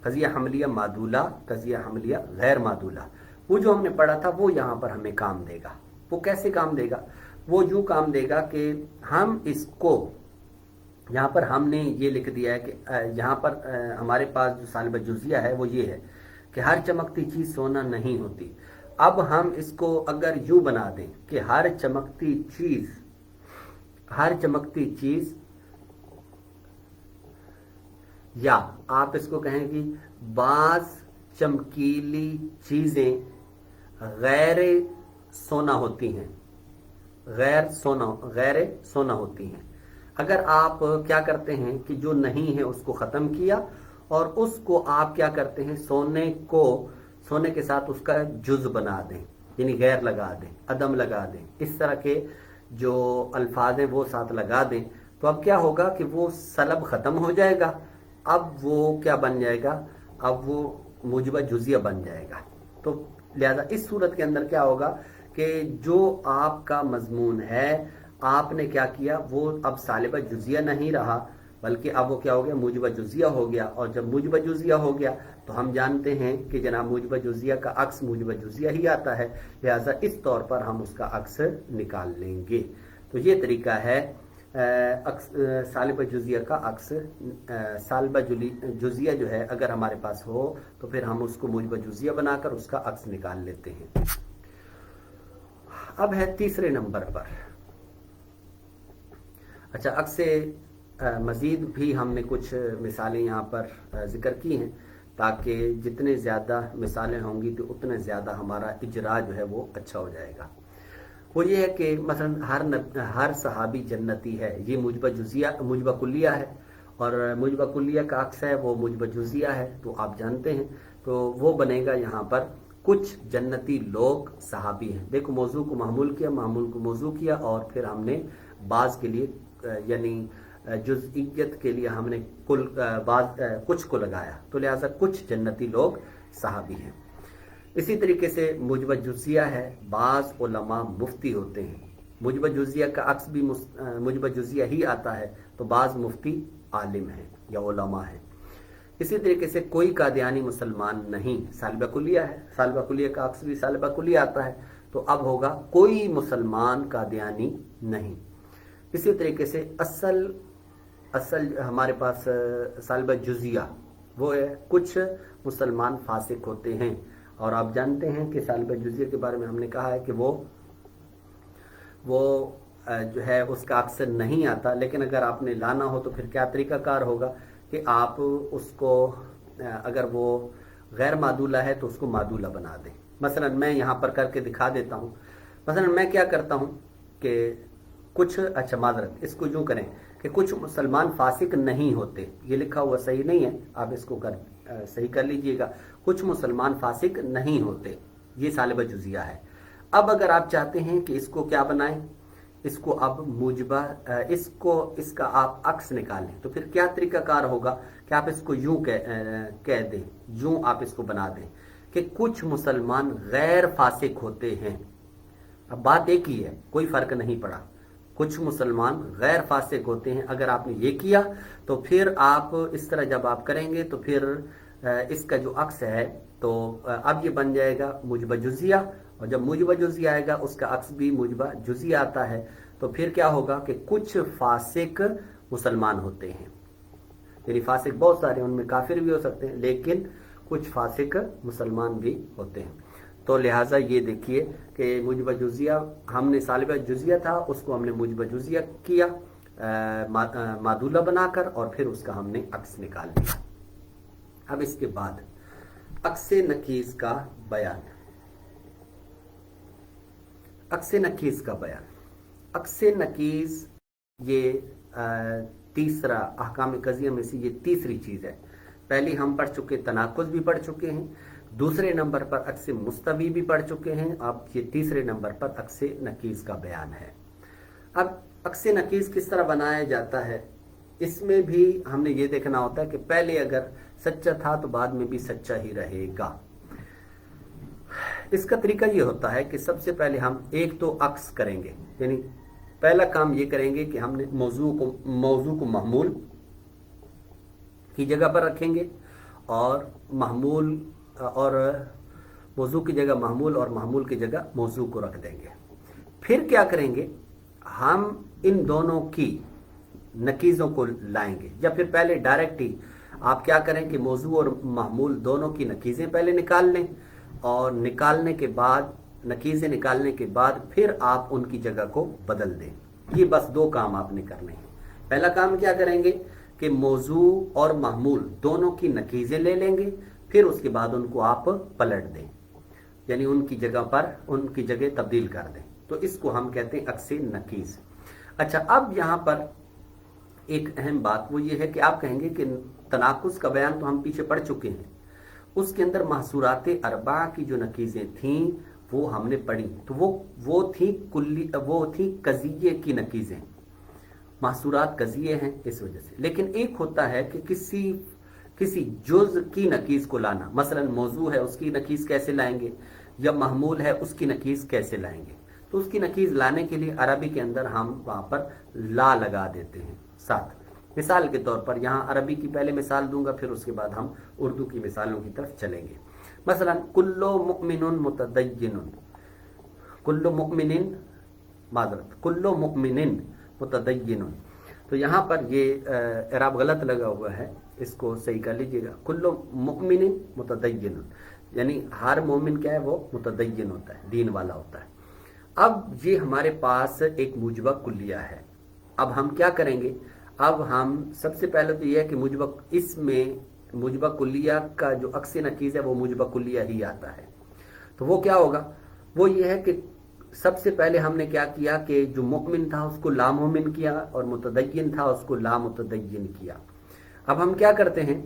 कज़िया हमलिया मादूला, कज़िया हमलिया गैर मादूला, वो जो हमने पढ़ा था वो यहाँ पर हमें काम देगा। वो कैसे काम देगा? वो यूँ काम देगा कि हम इसको यहाँ पर हमने ये लिख दिया है कि यहाँ पर हमारे पास जो सालिबा जुजिया है वो ये है कि हर चमकती चीज़ सोना नहीं होती। अब हम इसको अगर यूँ बना दें कि हर चमकती चीज़, या आप इसको कहें कि बाज़ चमकीली चीज़ें गैर सोना होती हैं, गैर सोना होती हैं। अगर आप क्या करते हैं कि जो नहीं है उसको ख़त्म किया और उसको आप क्या करते हैं, सोने के साथ उसका जुज़ बना दें, यानी गैर लगा दें, अदम लगा दें, इस तरह के जो अल्फाज हैं वो साथ लगा दें, तो अब क्या होगा कि वो सलब ख़त्म हो जाएगा। अब वो क्या बन जाएगा, अब वो मुजबा जुजिया बन जाएगा। तो लिहाजा इस सूरत के अंदर क्या होगा कि जो आपका मजमून है आपने क्या किया, वो अब सालिबा जुजिया नहीं रहा, बल्कि अब वो क्या हो गया, मुजबा जुजिया हो गया। और जब मुजबा जुजिया हो गया तो हम जानते हैं कि जनाब मुजबा जुजिया का अक्स मुजबा जुजिया ही आता है, लिहाजा इस तौर पर हम उसका अक्स निकाल लेंगे। तो ये तरीका है सालिबा जुजिया का अक्स। सालिबा जुजिया जो है अगर हमारे पास हो तो फिर हम उसको मुजबा जुजिया बनाकर उसका अक्स निकाल लेते हैं। अब है तीसरे नंबर पर। अच्छा, अक्स से मज़ीद भी हमने कुछ मिसालें यहाँ पर ज़िक्र की हैं, ताकि जितने ज़्यादा मिसालें होंगी तो उतने ज़्यादा हमारा इजरा जो है वो अच्छा हो जाएगा। वो ये है कि मसलन हर सहाबी जन्नती है, ये मुजबा कुलिया है, और मुजबा कुलिया का अक्स है वो मुजबा जुजिया है, तो आप जानते हैं। तो वो बनेगा यहाँ पर कुछ जन्नती लोग सहाबी हैं। देखो मौजू को महमूल किया, महमूल को मौजू किया, और फिर हमने बाज़ के लिए यानी जुज़इयत के लिए हमने कुछ को लगाया, तो लिहाजा कुछ जन्नती लोग सहाबी हैं। इसी तरीके से मुजबा जुजिया है, बाज़ उलमा मुफ्ती होते हैं। मुजबा जुजिया का अक्स भी मुजबा जुजिया ही आता है, तो बाज़ मुफ्ती आलिम हैं या उलमा हैं। इसी तरीके से कोई कादियानी मुसलमान नहीं, सालिबा कुलिया है, सालिबा कुलिया का अक्स भी सालिबा कुलिया आता है, तो अब होगा कोई मुसलमान कादियानी नहीं। इसी तरीके से असल हमारे पास सालिबा जुजिया वो है कुछ मुसलमान फासिक होते हैं, और आप जानते हैं कि सालिबा जुजिया के बारे में हमने कहा है कि वो जो है उसका अक्सर नहीं आता। लेकिन अगर आपने लाना हो तो फिर क्या तरीकाकार होगा कि आप उसको अगर वो गैर मादूला है तो उसको मादूला बना दें। मसलन मैं यहाँ पर करके दिखा देता हूँ। मसलन मैं क्या करता हूँ कि कुछ, अच्छा माजरत, इसको यूँ करें कि कुछ मुसलमान फासिक नहीं होते, ये लिखा हुआ सही नहीं है, आप इसको सही कर लीजिएगा। कुछ मुसलमान फासिक नहीं होते, ये सालिबा जुजिया है। अब अगर आप चाहते हैं कि इसको क्या बनाएं, इसको अब मुजबा इसका आप अक्स निकालें, तो फिर क्या तरीकाकार होगा कि आप इसको यूं कह दें, यूं आप इसको बना दें कि कुछ मुसलमान गैर फासिक होते हैं। अब बात एक ही है, कोई फर्क नहीं पड़ा, कुछ मुसलमान गैर फासिक होते हैं। अगर आपने ये किया तो फिर आप इस तरह जब आप करेंगे तो फिर इसका जो अक्स है तो अब ये बन जाएगा मुजबा जुजिया, और जब मुजबा जुजिया आएगा उसका अक्स भी मुजबा जुजिया आता है, तो फिर क्या होगा कि कुछ फासिक मुसलमान होते हैं। यानी फासिक बहुत सारे, उनमें काफिर भी हो सकते हैं, लेकिन कुछ फासिक मुसलमान भी होते हैं। تو لہٰذا یہ دیکھیے کہ موجبہ جزیہ ہم نے سالبہ جزیہ تھا اس کو ہم نے موجبہ جزیہ کیا معدولہ بنا کر اور پھر اس کا ہم نے عکس نکال لیا. اب اس کے بعد عکس نکیز کا بیان. عکس نکیز کا بیان. عکس نکیز یہ تیسرا احکام قضیہ میں سے یہ تیسری چیز ہے. پہلی ہم پڑھ چکے تناقض بھی پڑھ چکے ہیں, دوسرے نمبر پر عکس مستوی بھی پڑھ چکے ہیں, اب یہ تیسرے نمبر پر عکس نکیز کا بیان ہے. اب عکس نکیز کس طرح بنایا جاتا ہے, اس میں بھی ہم نے یہ دیکھنا ہوتا ہے کہ پہلے اگر سچا تھا تو بعد میں بھی سچا ہی رہے گا. اس کا طریقہ یہ ہوتا ہے کہ سب سے پہلے ہم ایک تو عکس کریں گے, یعنی پہلا کام یہ کریں گے کہ ہم نے موضوع کو محمول کی جگہ پر رکھیں گے اور موضوع کی جگہ محمول اور محمول کی جگہ موضوع کو رکھ دیں گے. پھر کیا کریں گے, ہم ان دونوں کی نکیزوں کو لائیں گے, یا پھر پہلے ڈائریکٹ ہی آپ کیا کریں کہ موضوع اور محمول دونوں کی نکیزیں پہلے نکال لیں اور نکیزیں نکالنے کے بعد پھر آپ ان کی جگہ کو بدل دیں. یہ بس دو کام آپ نے کرنے ہیں. پہلا کام کیا کریں گے کہ موضوع اور محمول دونوں کی نکیزیں لے لیں گے, پھر اس کے بعد ان کو آپ پلٹ دیں, یعنی ان کی جگہ تبدیل کر دیں. تو اس کو ہم کہتے ہیں عکس نکیز. اچھا, اب یہاں پر ایک اہم بات وہ یہ ہے کہ آپ کہیں گے کہ تناقض کا بیان تو ہم پیچھے پڑھ چکے ہیں, اس کے اندر محصورات اربعہ کی جو نکیزیں تھیں وہ ہم نے پڑھی, تو وہ تھی قضیے کی نکیزیں. محصورات قضیے ہیں اس وجہ سے. لیکن ایک ہوتا ہے کہ کسی جز کی نکیز کو لانا, مثلا موضوع ہے اس کی نکیز کیسے لائیں گے, یا محمول ہے اس کی نکیز کیسے لائیں گے. تو اس کی نکیز لانے کے لیے عربی کے اندر ہم وہاں پر لا لگا دیتے ہیں ساتھ. مثال کے طور پر یہاں عربی کی پہلے مثال دوں گا, پھر اس کے بعد ہم اردو کی مثالوں کی طرف چلیں گے. مثلا کل مؤمن متدین, کل مؤمن متدین. تو یہاں پر یہ اعراب غلط لگا ہوا ہے, اس کو صحیح کر لیجئے گا. کل مؤمن متدین, یعنی ہر مومن کیا ہے, وہ متدین ہوتا ہے, دین والا ہوتا ہے. اب یہ ہمارے پاس ایک موجبہ کلیہ ہے. اب ہم کیا کریں گے, اب ہم سب سے پہلے تو یہ ہے کہ اس میں موجبہ کلیہ کا جو عکس نکیز ہے وہ موجبہ کلیہ ہی آتا ہے. تو وہ کیا ہوگا, وہ یہ ہے کہ سب سے پہلے ہم نے کیا کیا کہ جو مؤمن تھا اس کو لا مومن کیا, اور متدین تھا اس کو لا متدین کیا. اب ہم کیا کرتے ہیں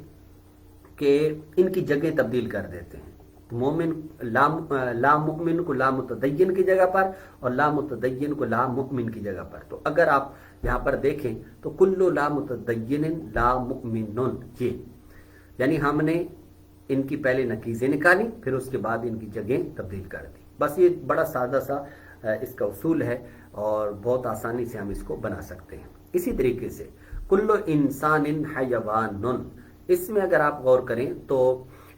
کہ ان کی جگہ تبدیل کر دیتے ہیں. مومن لا مؤمن کو لا متدین کی جگہ پر, اور لا متدین کو لا مؤمن کی جگہ پر. تو اگر آپ یہاں پر دیکھیں تو کلو لا متدین لا مؤمن, یہ یعنی ہم نے ان کی پہلے نکیزیں نکالی, پھر اس کے بعد ان کی جگہیں تبدیل کر دی. بس یہ بڑا سادہ سا اس کا اصول ہے اور بہت آسانی سے ہم اس کو بنا سکتے ہیں. اسی طریقے سے کلو انسان حیوان, اس میں اگر آپ غور کریں تو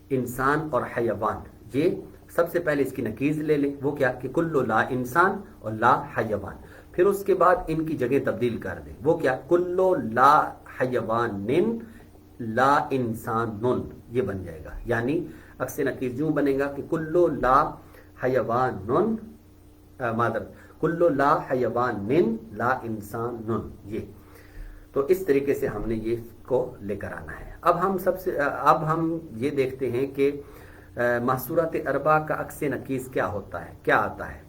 انسان اور حیوان, یہ سب سے پہلے اس کی نکیز لے لیں, وہ کیا کہ کلو لا انسان اور لا حیوان. پھر اس کے بعد ان کی جگہ تبدیل کر دیں, وہ کیا کلو لا حیوان لا انسان, یہ بن جائے گا. یعنی عکس نکیز یوں بنے گا کہ کلو لا حیوان کلو لا حیوان لا انسان, یہ. تو اس طریقے سے ہم نے یہ کو لے کر آنا ہے. اب ہم یہ دیکھتے ہیں کہ محصورات اربعہ کا عکس نکیز کیا ہوتا ہے, کیا آتا ہے.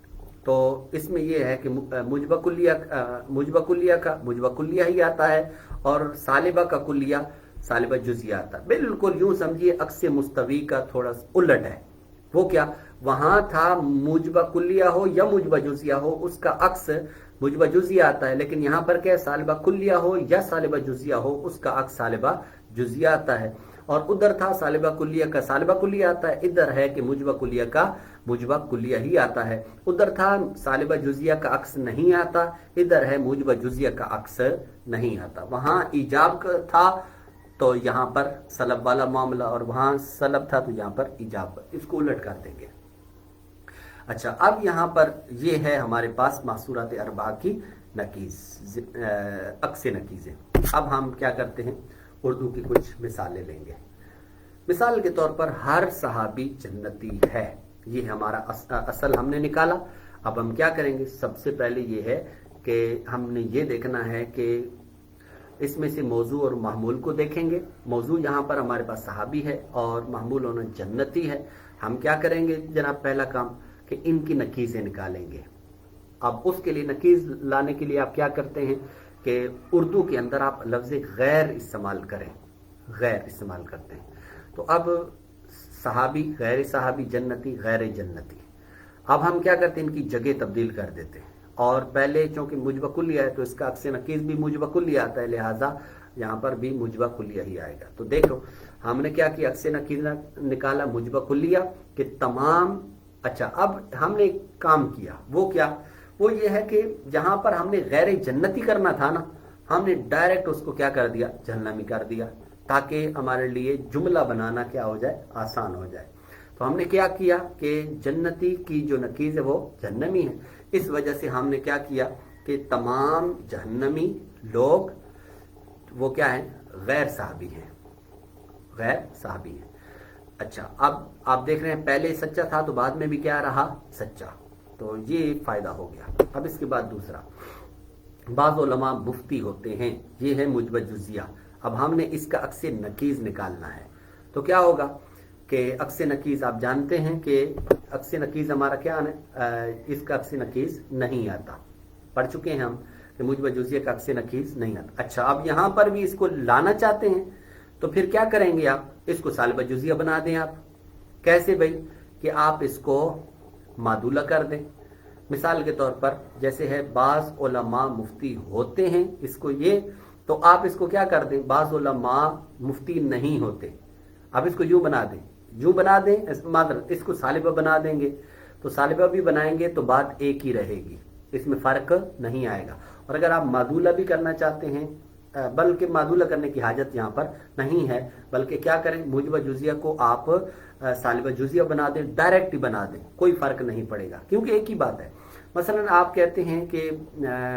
تو اس میں یہ ہے کہ موجبہ کلیہ ہی آتا ہے, اور سالبہ کا کلیہ سالبہ جزیہ آتا ہے. بالکل یوں سمجھیے عکس مستوی کا تھوڑا الٹ ہے. وہ کیا, وہاں تھا موجبہ کلیہ ہو یا موجبہ جزیہ ہو, اس کا عکس موجبہ جزیہ آتا ہے. لیکن یہاں پر کیا, سالبہ کلیہ ہو یا سالبہ جزیہ ہو, اس کا عکس سالبہ جزیہ آتا ہے. اور ادھر تھا سالبہ کلیہ کا سالبہ کلیہ آتا ہے, ادھر ہے کہ موجبہ کلیہ کا موجبہ کلیہ ہی آتا ہے. ادھر تھا سالبہ جزیہ کا عکس نہیں آتا, ادھر ہے موجبہ جزیہ کا عکس نہیں آتا. وہاں ایجاب تھا تو یہاں پر سلب والا معاملہ, اور وہاں سلب تھا تو یہاں پر ایجاب, اس کو الٹ کر دیں گے. اچھا, اب یہاں پر یہ ہے ہمارے پاس محصورات اربعہ کی نکیز, عکس نکیزیں. اب ہم کیا کرتے ہیں, اردو کی کچھ مثالیں لیں گے. مثال کے طور پر ہر صحابی جنتی ہے. یہ ہمارا اصل ہم نے نکالا. اب ہم کیا کریں گے؟ سب سے پہلے یہ ہے کہ ہم نے یہ دیکھنا ہے کہ اس میں سے موضوع اور محمول کو دیکھیں گے. موضوع یہاں پر ہمارے پاس صحابی ہے اور محمول ہونا جنتی ہے. ہم کیا کریں گے جناب؟ پہلا کام کہ ان کی نکیزیں نکالیں گے. اب اس کے لیے نکیز لانے کے لیے آپ کیا کرتے ہیں کہ اردو کے اندر آپ لفظ غیر استعمال کریں. غیر استعمال کرتے ہیں. تو اب صحابی، غیر صحابی، جنتی، غیر جنتی. اب ہم کیا کرتے ہیں؟ ان کی جگہ تبدیل کر دیتے ہیں. اور پہلے چونکہ موجبہ کلیہ ہے تو اس کا عکس نکیز بھی موجبہ کلیہ آتا ہے، لہٰذا یہاں پر بھی موجبہ کلیہ ہی آئے گا. تو دیکھو ہم نے کیا کیا؟ عکس نکیز نکالا موجبہ کلیہ کہ تمام. اچھا، اب ہم نے ایک کام کیا، وہ کیا؟ وہ یہ ہے کہ جہاں پر ہم نے غیر جنتی کرنا تھا نا، ہم نے ڈائریکٹ اس کو کیا کر دیا؟ جہنمی کر دیا، تاکہ ہمارے لیے جملہ بنانا کیا ہو جائے؟ آسان ہو جائے. تو ہم نے کیا کیا کہ جنتی کی جو نکیز ہے وہ جہنمی ہے. اس وجہ سے ہم نے کیا کیا کہ تمام جہنمی لوگ وہ کیا ہیں؟ غیر صحابی ہیں. غیر صحابی ہیں. اچھا، اب آپ دیکھ رہے ہیں پہلے سچا تھا تو بعد میں بھی کیا رہا؟ سچا. تو یہ فائدہ ہو گیا. اب اس کے بعد دوسرا، بعض علماء مفتی ہوتے ہیں، یہ ہے موجبہ جزیہ. اب ہم نے اس کا عکس نکیز نکالنا ہے. تو کیا ہوگا کہ عکس نکیز آپ جانتے ہیں کہ عکس نکیز ہمارا کیا ہے؟ اس کا عکس نکیز نہیں آتا. پڑھ چکے ہیں ہم کہ موجبہ جزیہ کا عکس نکیز نہیں آتا. اچھا، اب یہاں پر بھی اس کو لانا چاہتے ہیں تو پھر کیا کریں گے؟ آپ اس کو سالبہ جزیہ بنا دیں. آپ کیسے بھائی؟ کہ آپ اس کو معدولہ کر دیں. مثال کے طور پر جیسے ہے بعض علماء مفتی ہوتے ہیں، اس کو یہ، تو آپ اس کو کیا کر دیں؟ بعض علماء مفتی نہیں ہوتے. اب اس کو یوں بنا دیں، یوں بنا دیں، اس کو سالبہ بنا دیں گے. تو سالبہ بھی بنائیں گے تو بات ایک ہی رہے گی، اس میں فرق نہیں آئے گا. اور اگر آپ معدولہ بھی کرنا چاہتے ہیں، بلکہ معدولہ کرنے کی حاجت یہاں پر نہیں ہے، بلکہ کیا کریں؟ موجبہ جزیہ کو آپ سالبہ جزیہ بنا دیں، ڈائریکٹ ہی بنا دیں، کوئی فرق نہیں پڑے گا، کیونکہ ایک ہی بات ہے. مثلا آپ کہتے ہیں کہ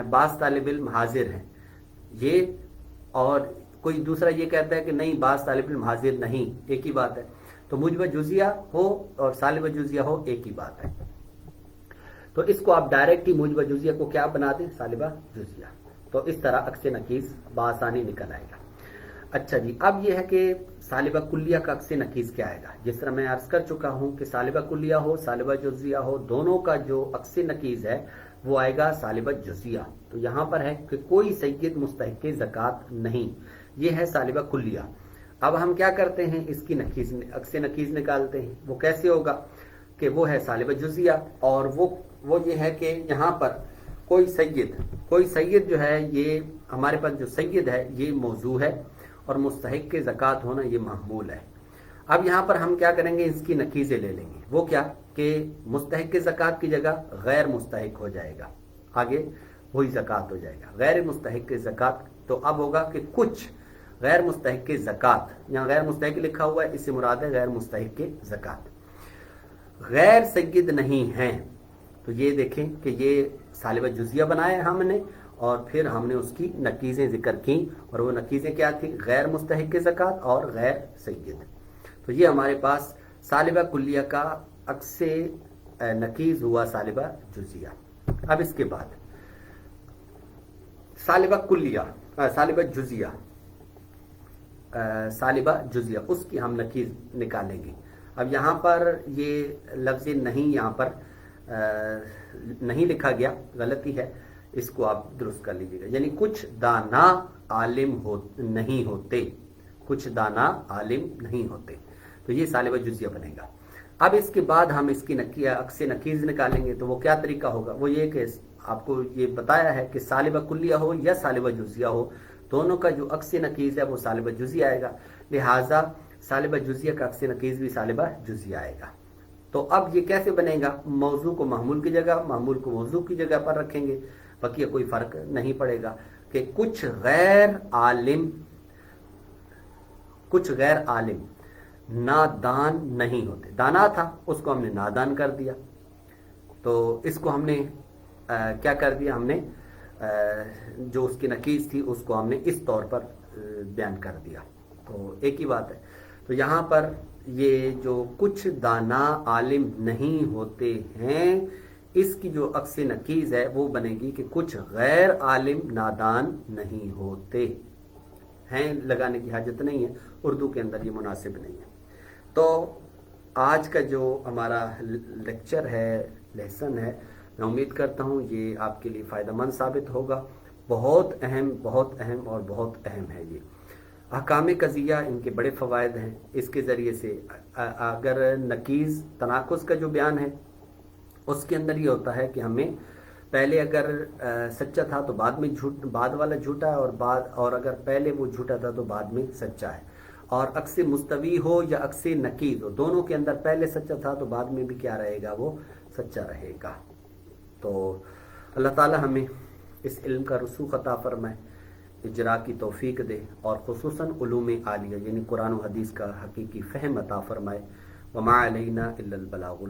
بعض طالب علم حاضر ہیں، یہ، اور کوئی دوسرا یہ کہتا ہے کہ نہیں بعض طالب علم حاضر نہیں، ایک ہی بات ہے. تو موجبہ جزیہ ہو اور سالبہ جزیہ ہو، ایک ہی بات ہے. تو اس کو آپ ڈائریکٹ ہی موجبہ جزیہ کو کیا بنا دیں؟ سالبہ جزیہ. تو اس طرح عکس نکیز بآسانی نکل آئے گا. اچھا جی، اب یہ ہے کہ سالبہ کلیہ کا عکس نکیز کیا آئے گا؟ جس طرح میں عرض کر چکا ہوں کہ سالبہ کلیہ ہو، سالبہ جزیہ ہو، دونوں کا جو عکس نکیز ہے وہ آئے گا سالبہ جزیہ. تو یہاں پر ہے کہ کوئی سید مستحق زکوٰۃ نہیں، یہ ہے سالبہ کلیہ. اب ہم کیا کرتے ہیں؟ اس کی نکیز، عکس نکیز نکالتے ہیں. وہ کیسے ہوگا کہ وہ ہے سالبہ جزیہ، اور وہ یہ ہے کہ یہاں پر کوئی سید جو ہے، یہ ہمارے پاس جو سید ہے یہ موضوع ہے، اور مستحق زکوٰۃ ہونا یہ محمول ہے. اب یہاں پر ہم کیا کریں گے؟ اس کی نکیزیں لے لیں گے. وہ کیا کہ مستحق زکوٰۃ کی جگہ غیر مستحق ہو جائے گا، آگے وہی زکوٰۃ ہو جائے گا، غیر مستحق زکوٰۃ. تو اب ہوگا کہ کچھ غیر مستحق زکوٰۃ، یہاں غیر مستحق لکھا ہوا ہے، اس سے مراد ہے غیر مستحق زکوٰۃ، غیر سید نہیں ہیں. تو یہ دیکھیں کہ یہ سالبہ جزیہ بنایا ہم نے، اور پھر ہم نے اس کی نکیزیں ذکر کی، اور وہ نکیزیں کیا تھیں؟ غیر مستحق زکوٰۃ اور غیر سید. تو یہ ہمارے پاس سالبہ کلیہ کا عکس نکیز ہوا سالبہ جزیہ. اب اس کے بعد سالبہ جزیہ، اس کی ہم نکیز نکالیں گے. اب یہاں پر یہ لفظ نہیں یہاں پر نہیں لکھا گیا، غلطی ہے، اس کو آپ درست کر لیجیے گا. یعنی کچھ دانا عالم نہیں ہوتے، کچھ دانا عالم نہیں ہوتے. تو یہ سالبہ جزیہ بنے گا. اب اس کے بعد ہم اس کی عکس نکیز نکالیں گے. تو وہ کیا طریقہ ہوگا؟ وہ یہ کہ آپ کو یہ بتایا ہے کہ سالبہ کلیہ ہو یا سالبہ جزیہ ہو، دونوں کا جو عکس نکیز ہے وہ سالبہ جزیہ آئے گا. لہٰذا سالبہ جزیہ کا عکس نکیز بھی سالبہ جزیہ آئے گا. تو اب یہ کیسے بنے گا؟ موضوع کو محمول کی جگہ، محمول کو موضوع کی جگہ پر رکھیں گے، بقیہ کوئی فرق نہیں پڑے گا. کہ کچھ غیر عالم نادان نہیں ہوتے. دانا تھا، اس کو ہم نے نادان کر دیا. تو اس کو ہم نے کیا کر دیا؟ ہم نے جو اس کی نکیز تھی اس کو ہم نے اس طور پر بیان کر دیا. تو ایک ہی بات ہے. تو یہاں پر یہ جو کچھ دانا عالم نہیں ہوتے ہیں، اس کی جو عکس نقیض ہے وہ بنے گی کہ کچھ غیر عالم نادان نہیں ہوتے ہیں، لگانے کی حاجت نہیں ہے، اردو کے اندر یہ مناسب نہیں ہے۔ تو آج کا جو ہمارا لیکچر ہے، لیسن ہے، میں امید کرتا ہوں یہ آپ کے لیے فائدہ مند ثابت ہوگا۔ بہت اہم اور بہت اہم ہے یہ احکام قضیہ، ان کے بڑے فوائد ہیں۔ اس کے ذریعے سے اگر نقیض تناقض کا جو بیان ہے اس کے اندر یہ ہوتا ہے کہ ہمیں پہلے اگر سچا تھا تو بعد میں بعد والا جھوٹا ہے، اور اگر پہلے وہ جھوٹا تھا تو بعد میں سچا ہے، اور عکس مستوی ہو یا عکس نقیض ہو، دونوں کے اندر پہلے سچا تھا تو بعد میں بھی کیا رہے گا، وہ سچا رہے گا۔ تو اللہ تعالی ہمیں اس علم کا رسوخ عطا فرمائے، اجرا کی توفیق دے، اور خصوصاً علوم عالیہ یعنی قرآن و حدیث کا حقیقی فہم عطا فرمائے۔ وما علینا الا البلاغ